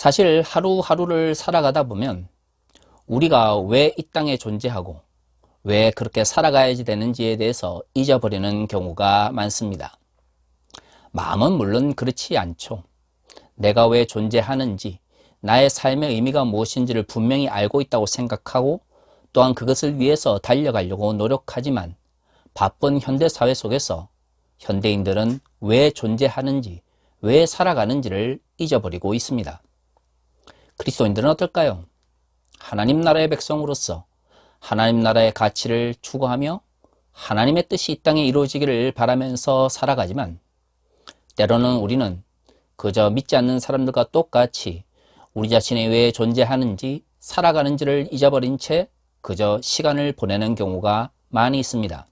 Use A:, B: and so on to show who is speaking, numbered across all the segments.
A: 사실 하루하루를 살아가다 보면 우리가 왜 이 땅에 존재하고 왜 그렇게 살아가야지 되는지에 대해서 잊어버리는 경우가 많습니다. 마음은 물론 그렇지 않죠. 내가 왜 존재하는지, 나의 삶의 의미가 무엇인지를 분명히 알고 있다고 생각하고 또한 그것을 위해서 달려가려고 노력하지만 바쁜 현대사회 속에서 현대인들은 왜 존재하는지, 왜 살아가는지를 잊어버리고 있습니다. 그리스도인들은 어떨까요? 하나님 나라의 백성으로서 하나님 나라의 가치를 추구하며 하나님의 뜻이 이 땅에 이루어지기를 바라면서 살아가지만 때로는 우리는 그저 믿지 않는 사람들과 똑같이 우리 자신이 왜 존재하는지 살아가는지를 잊어버린 채 그저 시간을 보내는 경우가 많이 있습니다.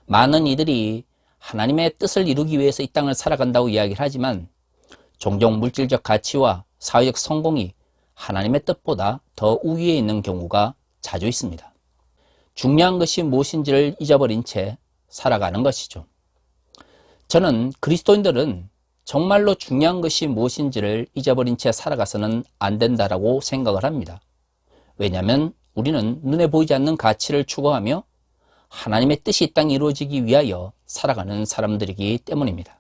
A: 많은 이들이 하나님의 뜻을 이루기 위해서 이 땅을 살아간다고 이야기를 하지만 종종 물질적 가치와 사회적 성공이 하나님의 뜻보다 더 우위에 있는 경우가 자주 있습니다. 중요한 것이 무엇인지를 잊어버린 채 살아가는 것이죠. 저는 그리스도인들은 정말로 중요한 것이 무엇인지를 잊어버린 채 살아가서는 안 된다라고 생각을 합니다. 왜냐하면 우리는 눈에 보이지 않는 가치를 추구하며 하나님의 뜻이 이 땅에 이루어지기 위하여 살아가는 사람들이기 때문입니다.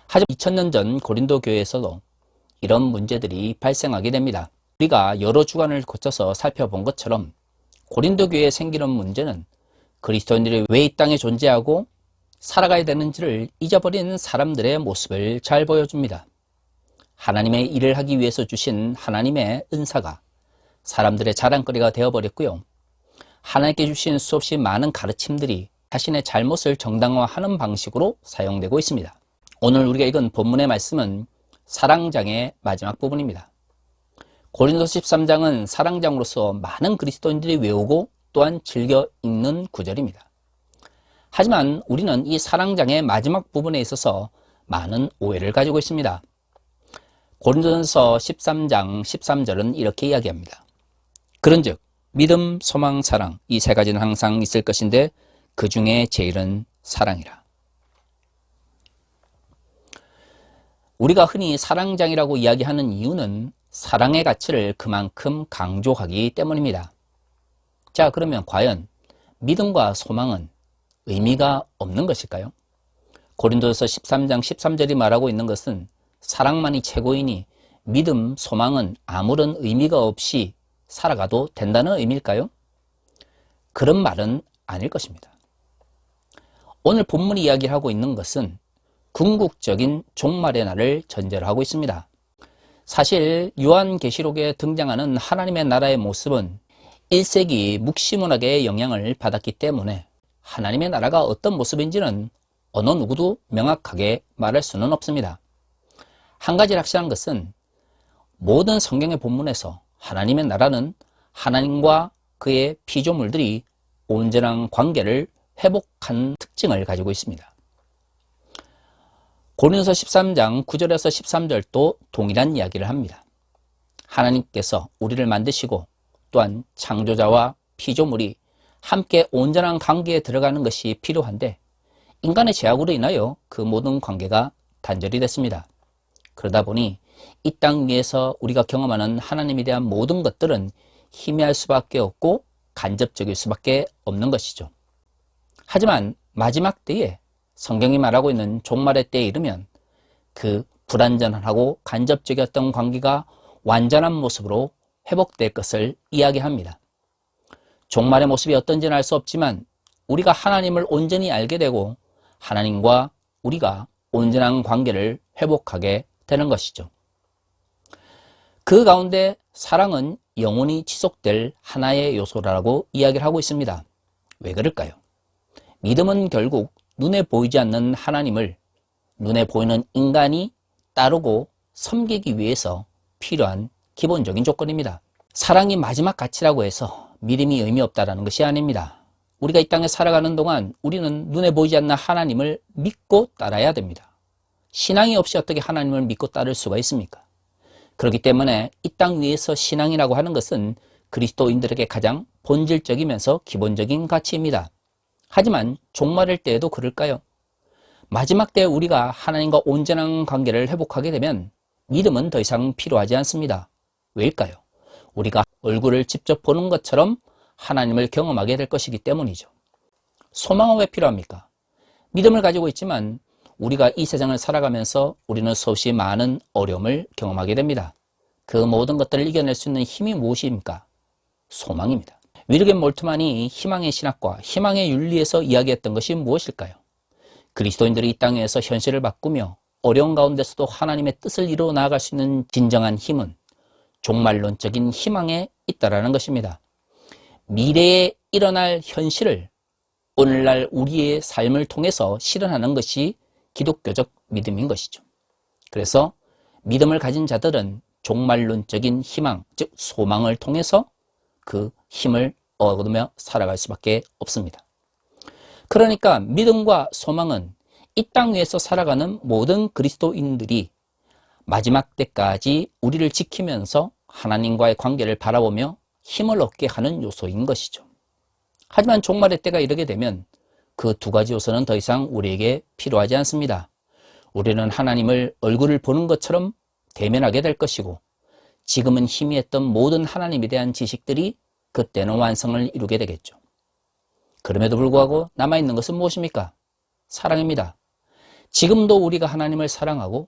A: 하지만 2000년 전 고린도 교회에서도 이런 문제들이 발생하게 됩니다. 우리가 여러 주간을 거쳐서 살펴본 것처럼 고린도 교회에 생기는 문제는 그리스도인들이 왜 이 땅에 존재하고 살아가야 되는지를 잊어버린 사람들의 모습을 잘 보여줍니다. 하나님의 일을 하기 위해서 주신 하나님의 은사가 사람들의 자랑거리가 되어버렸고요. 하나님께 주신 수없이 많은 가르침들이 자신의 잘못을 정당화하는 방식으로 사용되고 있습니다. 오늘 우리가 읽은 본문의 말씀은 사랑장의 마지막 부분입니다. 고린도서 13장은 사랑장으로서 많은 그리스도인들이 외우고 또한 즐겨 읽는 구절입니다. 하지만 우리는 이 사랑장의 마지막 부분에 있어서 많은 오해를 가지고 있습니다. 고린도전서 13장 13절은 이렇게 이야기합니다. 그런즉 믿음, 소망, 사랑 이 세 가지는 항상 있을 것인데 그 중에 제일은 사랑이라. 우리가 흔히 사랑장이라고 이야기하는 이유는 사랑의 가치를 그만큼 강조하기 때문입니다. 자, 그러면 과연 믿음과 소망은 의미가 없는 것일까요? 고린도서 13장 13절이 말하고 있는 것은 사랑만이 최고이니 믿음, 소망은 아무런 의미가 없이 살아가도 된다는 의미일까요? 그런 말은 아닐 것입니다. 오늘 본문이 이야기하고 있는 것은 궁극적인 종말의 날을 전제로 하고 있습니다. 사실 요한계시록에 등장하는 하나님의 나라의 모습은 1세기 묵시문학의 영향을 받았기 때문에 하나님의 나라가 어떤 모습인지는 어느 누구도 명확하게 말할 수는 없습니다. 한 가지 확실한 것은 모든 성경의 본문에서 하나님의 나라는 하나님과 그의 피조물들이 온전한 관계를 회복한 특징을 가지고 있습니다. 고린도서 13장 9절에서 13절도 동일한 이야기를 합니다. 하나님께서 우리를 만드시고 또한 창조자와 피조물이 함께 온전한 관계에 들어가는 것이 필요한데 인간의 죄악으로 인하여 그 모든 관계가 단절이 됐습니다. 그러다 보니 이 땅 위에서 우리가 경험하는 하나님에 대한 모든 것들은 희미할 수밖에 없고 간접적일 수밖에 없는 것이죠. 하지만 마지막 때에 성경이 말하고 있는 종말의 때에 이르면 그 불완전하고 간접적이었던 관계가 완전한 모습으로 회복될 것을 이야기합니다. 종말의 모습이 어떤지는 알 수 없지만 우리가 하나님을 온전히 알게 되고 하나님과 우리가 온전한 관계를 회복하게 되는 것이죠. 그 가운데 사랑은 영원히 지속될 하나의 요소라고 이야기를 하고 있습니다. 왜 그럴까요? 믿음은 결국 눈에 보이지 않는 하나님을 눈에 보이는 인간이 따르고 섬기기 위해서 필요한 기본적인 조건입니다. 사랑이 마지막 가치라고 해서 믿음이 의미 없다라는 것이 아닙니다. 우리가 이 땅에 살아가는 동안 우리는 눈에 보이지 않는 하나님을 믿고 따라야 됩니다. 신앙이 없이 어떻게 하나님을 믿고 따를 수가 있습니까? 그렇기 때문에 이 땅 위에서 신앙이라고 하는 것은 그리스도인들에게 가장 본질적이면서 기본적인 가치입니다. 하지만 종말일 때에도 그럴까요? 마지막 때에 우리가 하나님과 온전한 관계를 회복하게 되면 믿음은 더 이상 필요하지 않습니다. 왜일까요? 우리가 얼굴을 직접 보는 것처럼 하나님을 경험하게 될 것이기 때문이죠. 소망은 왜 필요합니까? 믿음을 가지고 있지만 우리가 이 세상을 살아가면서 우리는 수없이 많은 어려움을 경험하게 됩니다. 그 모든 것들을 이겨낼 수 있는 힘이 무엇입니까? 소망입니다. 윌리엄 몰트만이 희망의 신학과 희망의 윤리에서 이야기했던 것이 무엇일까요? 그리스도인들이 이 땅에서 현실을 바꾸며 어려운 가운데서도 하나님의 뜻을 이루어 나아갈 수 있는 진정한 힘은 종말론적인 희망에 있다라는 것입니다. 미래에 일어날 현실을 오늘날 우리의 삶을 통해서 실현하는 것이 기독교적 믿음인 것이죠. 그래서 믿음을 가진 자들은 종말론적인 희망, 즉 소망을 통해서 그 힘을 얻으며 살아갈 수밖에 없습니다. 그러니까 믿음과 소망은 이 땅 위에서 살아가는 모든 그리스도인들이 마지막 때까지 우리를 지키면서 하나님과의 관계를 바라보며 힘을 얻게 하는 요소인 것이죠. 하지만 종말의 때가 이르게 되면 그 두 가지 요소는 더 이상 우리에게 필요하지 않습니다. 우리는 하나님을 얼굴을 보는 것처럼 대면하게 될 것이고 지금은 희미했던 모든 하나님에 대한 지식들이 그때는 완성을 이루게 되겠죠. 그럼에도 불구하고 남아있는 것은 무엇입니까? 사랑입니다. 지금도 우리가 하나님을 사랑하고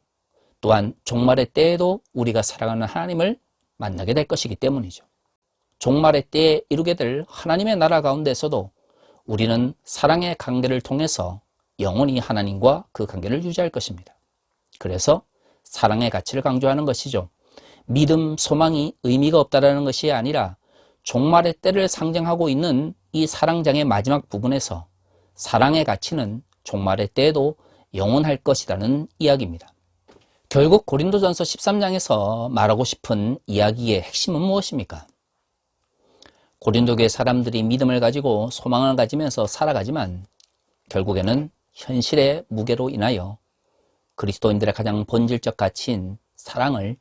A: 또한 종말의 때에도 우리가 사랑하는 하나님을 만나게 될 것이기 때문이죠. 종말의 때에 이루게 될 하나님의 나라 가운데서도 우리는 사랑의 관계를 통해서 영원히 하나님과 그 관계를 유지할 것입니다. 그래서 사랑의 가치를 강조하는 것이죠. 믿음, 소망이 의미가 없다라는 것이 아니라 종말의 때를 상징하고 있는 이 사랑장의 마지막 부분에서 사랑의 가치는 종말의 때에도 영원할 것이라는 이야기입니다. 결국 고린도전서 13장에서 말하고 싶은 이야기의 핵심은 무엇입니까? 고린도교의 사람들이 믿음을 가지고 소망을 가지면서 살아가지만 결국에는 현실의 무게로 인하여 그리스도인들의 가장 본질적 가치인 사랑을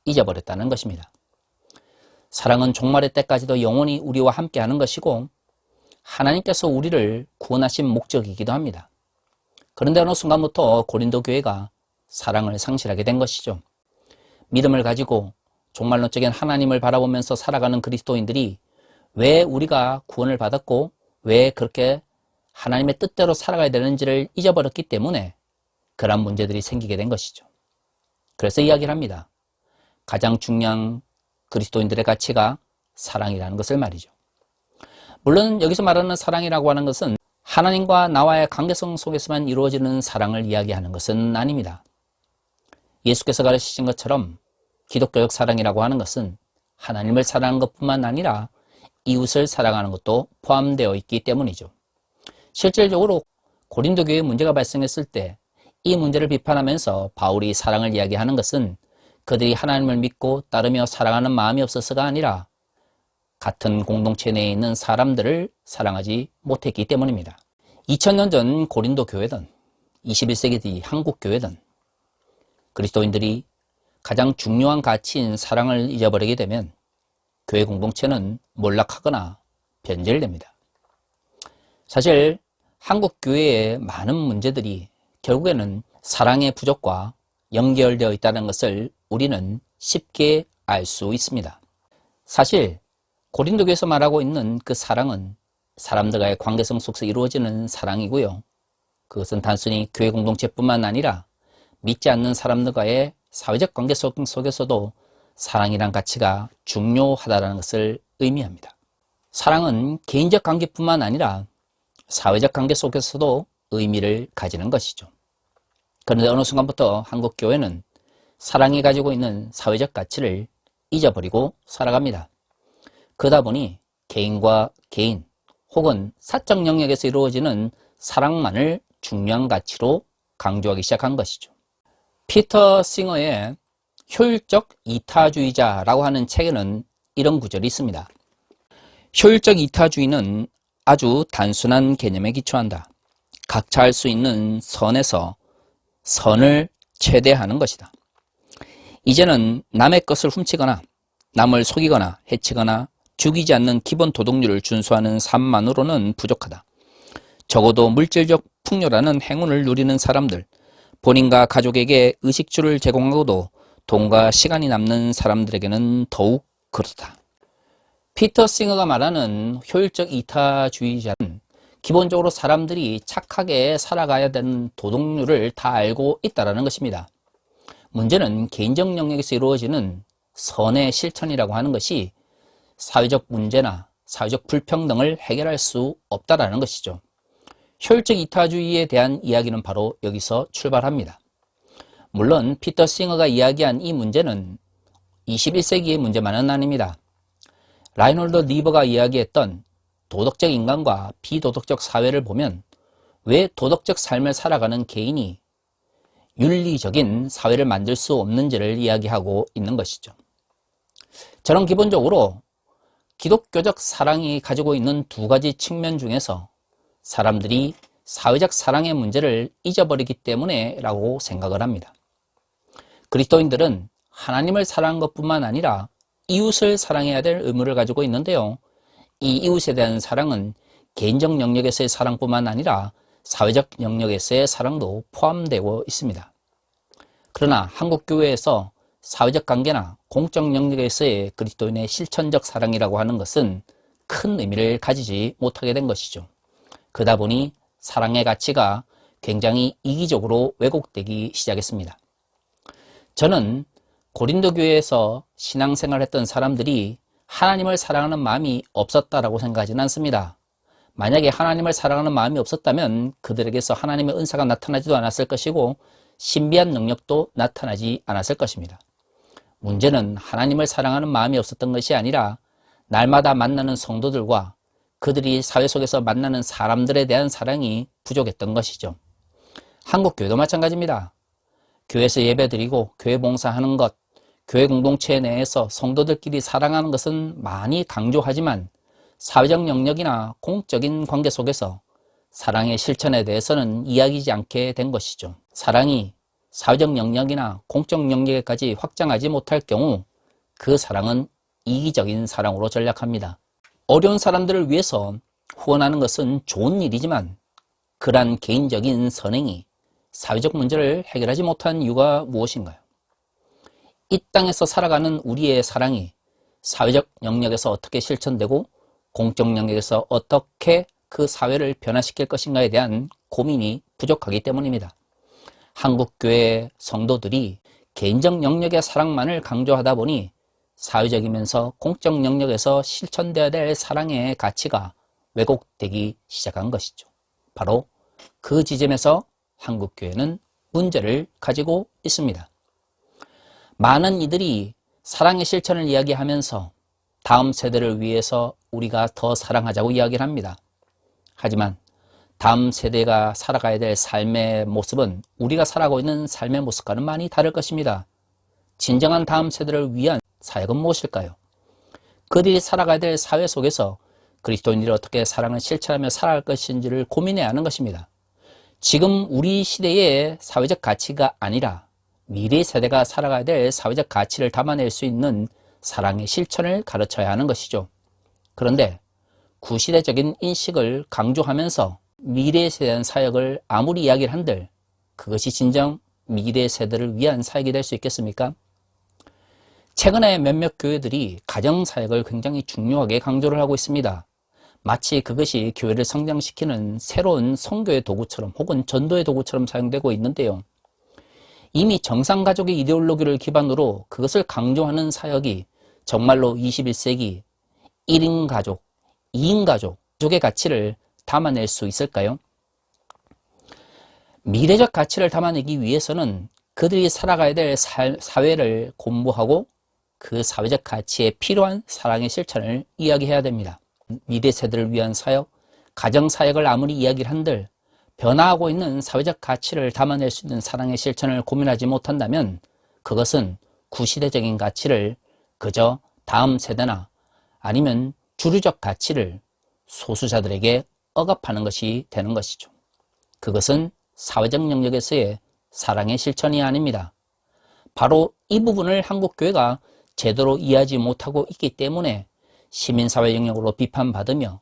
A: 잊어버렸다는 것입니다. 사랑은 종말의 때까지도 영원히 우리와 함께하는 것이고 하나님께서 우리를 구원하신 목적이기도 합니다. 그런데 어느 순간부터 고린도 교회가 사랑을 상실하게 된 것이죠. 믿음을 가지고 종말론적인 하나님을 바라보면서 살아가는 그리스도인들이 왜 우리가 구원을 받았고 왜 그렇게 하나님의 뜻대로 살아가야 되는지를 잊어버렸기 때문에 그런 문제들이 생기게 된 것이죠. 그래서 이야기를 합니다. 가장 중요한 그리스도인들의 가치가 사랑이라는 것을 말이죠. 물론 여기서 말하는 사랑이라고 하는 것은 하나님과 나와의 관계성 속에서만 이루어지는 사랑을 이야기하는 것은 아닙니다. 예수께서 가르치신 것처럼 기독교적 사랑이라고 하는 것은 하나님을 사랑하는 것뿐만 아니라 이웃을 사랑하는 것도 포함되어 있기 때문이죠. 실질적으로 고린도 교회에 문제가 발생했을 때 이 문제를 비판하면서 바울이 사랑을 이야기하는 것은 그들이 하나님을 믿고 따르며 사랑하는 마음이 없어서가 아니라 같은 공동체 내에 있는 사람들을 사랑하지 못했기 때문입니다. 2000년 전 고린도 교회든 21세기 뒤 한국 교회든 그리스도인들이 가장 중요한 가치인 사랑을 잊어버리게 되면 교회 공동체는 몰락하거나 변절됩니다. 사실 한국 교회의 많은 문제들이 결국에는 사랑의 부족과 연결되어 있다는 것을 우리는 쉽게 알 수 있습니다. 사실 고린도 교회에서 말하고 있는 그 사랑은 사람들과의 관계성 속에서 이루어지는 사랑이고요. 그것은 단순히 교회 공동체뿐만 아니라 믿지 않는 사람들과의 사회적 관계 속에서도 사랑이란 가치가 중요하다는 것을 의미합니다. 사랑은 개인적 관계뿐만 아니라 사회적 관계 속에서도 의미를 가지는 것이죠. 그런데 어느 순간부터 한국 교회는 사랑이 가지고 있는 사회적 가치를 잊어버리고 살아갑니다. 그러다 보니 개인과 개인 혹은 사적 영역에서 이루어지는 사랑만을 중요한 가치로 강조하기 시작한 것이죠. 피터 싱어의 효율적 이타주의자라고 하는 책에는 이런 구절이 있습니다. 효율적 이타주의는 아주 단순한 개념에 기초한다. 각자 할 수 있는 선에서 선을 최대화하는 것이다. 이제는 남의 것을 훔치거나 남을 속이거나 해치거나 죽이지 않는 기본 도덕률을 준수하는 삶만으로는 부족하다. 적어도 물질적 풍요라는 행운을 누리는 사람들, 본인과 가족에게 의식주를 제공하고도 돈과 시간이 남는 사람들에게는 더욱 그렇다. 피터 싱어가 말하는 효율적 이타주의자는 기본적으로 사람들이 착하게 살아가야 되는 도덕률을 다 알고 있다는 것입니다. 문제는 개인적 영역에서 이루어지는 선의 실천이라고 하는 것이 사회적 문제나 사회적 불평등을 해결할 수 없다는 것이죠. 효율적 이타주의에 대한 이야기는 바로 여기서 출발합니다. 물론 피터 싱어가 이야기한 이 문제는 21세기의 문제만은 아닙니다. 라이놀드 니버가 이야기했던 도덕적 인간과 비도덕적 사회를 보면 왜 도덕적 삶을 살아가는 개인이 윤리적인 사회를 만들 수 없는지를 이야기하고 있는 것이죠. 저는 기본적으로 기독교적 사랑이 가지고 있는 두 가지 측면 중에서 사람들이 사회적 사랑의 문제를 잊어버리기 때문에 라고 생각을 합니다. 그리스도인들은 하나님을 사랑한 것뿐만 아니라 이웃을 사랑해야 될 의무를 가지고 있는데요. 이 이웃에 대한 사랑은 개인적 영역에서의 사랑뿐만 아니라 사회적 영역에서의 사랑도 포함되고 있습니다. 그러나 한국교회에서 사회적 관계나 공적 영역에서의 그리스도인의 실천적 사랑이라고 하는 것은 큰 의미를 가지지 못하게 된 것이죠. 그러다 보니 사랑의 가치가 굉장히 이기적으로 왜곡되기 시작했습니다. 저는 고린도 교회에서 신앙생활을 했던 사람들이 하나님을 사랑하는 마음이 없었다라고 생각하지는 않습니다. 만약에 하나님을 사랑하는 마음이 없었다면 그들에게서 하나님의 은사가 나타나지도 않았을 것이고 신비한 능력도 나타나지 않았을 것입니다. 문제는 하나님을 사랑하는 마음이 없었던 것이 아니라 날마다 만나는 성도들과 그들이 사회 속에서 만나는 사람들에 대한 사랑이 부족했던 것이죠. 한국교회도 마찬가지입니다. 교회에서 예배드리고 교회 봉사하는 것, 교회 공동체 내에서 성도들끼리 사랑하는 것은 많이 강조하지만 사회적 영역이나 공적인 관계 속에서 사랑의 실천에 대해서는 이야기하지 않게 된 것이죠. 사랑이 사회적 영역이나 공적 영역에까지 확장하지 못할 경우 그 사랑은 이기적인 사랑으로 전락합니다. 어려운 사람들을 위해서 후원하는 것은 좋은 일이지만 그러한 개인적인 선행이 사회적 문제를 해결하지 못한 이유가 무엇인가요? 이 땅에서 살아가는 우리의 사랑이 사회적 영역에서 어떻게 실천되고 공적 영역에서 어떻게 그 사회를 변화시킬 것인가에 대한 고민이 부족하기 때문입니다. 한국교회 성도들이 개인적 영역의 사랑만을 강조하다 보니 사회적이면서 공적 영역에서 실천되어야 될 사랑의 가치가 왜곡되기 시작한 것이죠. 바로 그 지점에서 한국교회는 문제를 가지고 있습니다. 많은 이들이 사랑의 실천을 이야기하면서 다음 세대를 위해서 우리가 더 사랑하자고 이야기를 합니다. 하지만 다음 세대가 살아가야 될 삶의 모습은 우리가 살아가고 있는 삶의 모습과는 많이 다를 것입니다. 진정한 다음 세대를 위한 사역은 무엇일까요? 그들이 살아가야 될 사회 속에서 그리스도인들이 어떻게 사랑을 실천하며 살아갈 것인지를 고민해야 하는 것입니다. 지금 우리 시대의 사회적 가치가 아니라 미래 세대가 살아가야 될 사회적 가치를 담아낼 수 있는 사랑의 실천을 가르쳐야 하는 것이죠. 그런데 구시대적인 인식을 강조하면서 미래 세대에 대한 사역을 아무리 이야기를 한들 그것이 진정 미래 세대를 위한 사역이 될 수 있겠습니까? 최근에 몇몇 교회들이 가정사역을 굉장히 중요하게 강조를 하고 있습니다. 마치 그것이 교회를 성장시키는 새로운 선교의 도구처럼 혹은 전도의 도구처럼 사용되고 있는데요. 이미 정상가족의 이데올로기를 기반으로 그것을 강조하는 사역이 정말로 21세기 1인 가족, 2인 가족의 가치를 담아낼 수 있을까요? 미래적 가치를 담아내기 위해서는 그들이 살아가야 될 사회를 공부하고 그 사회적 가치에 필요한 사랑의 실천을 이야기해야 됩니다. 미래 세대를 위한 사역, 가정 사역을 아무리 이야기를 한들 변화하고 있는 사회적 가치를 담아낼 수 있는 사랑의 실천을 고민하지 못한다면 그것은 구시대적인 가치를 그저 다음 세대나 아니면 주류적 가치를 소수자들에게 억압하는 것이 되는 것이죠. 그것은 사회적 영역에서의 사랑의 실천이 아닙니다. 바로 이 부분을 한국교회가 제대로 이해하지 못하고 있기 때문에 시민사회 영역으로 비판받으며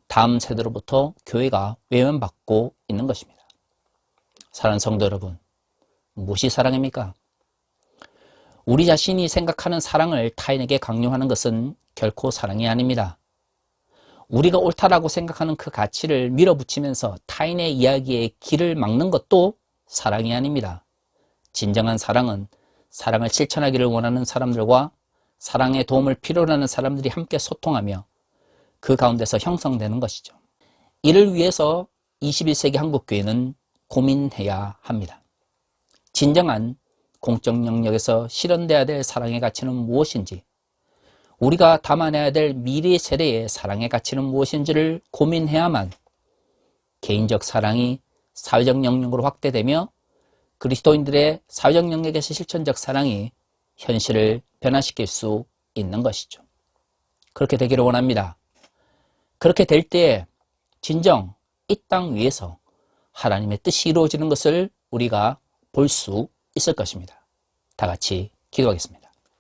A: 다음 세대로부터 교회가 외면받고 있는 것입니다. 사랑하는 성도 여러분, 무엇이 사랑입니까? 우리 자신이 생각하는 사랑을 타인에게 강요하는 것은 결코 사랑이 아닙니다. 우리가 옳다라고 생각하는 그 가치를 밀어붙이면서 타인의 이야기에 길을 막는 것도 사랑이 아닙니다. 진정한 사랑은 사랑을 실천하기를 원하는 사람들과 사랑의 도움을 필요로 하는 사람들이 함께 소통하며 그 가운데서 형성되는 것이죠. 이를 위해서 21세기 한국교회는 고민해야 합니다. 진정한 공적 영역에서 실현돼야 될 사랑의 가치는 무엇인지, 우리가 담아내야 될 미래 세대의 사랑의 가치는 무엇인지를 고민해야만 개인적 사랑이 사회적 영역으로 확대되며 그리스도인들의 사회적 영역에서 실천적 사랑이 현실을 변화시킬 수 있는 것이죠. 그렇게 되기를 원합니다. 그렇게 될 때에 진정 이 땅 위에서 하나님의 뜻이 이루어지는 것을 우리가 볼 수 있을 것입니다. 다 같이 기도하겠습니다.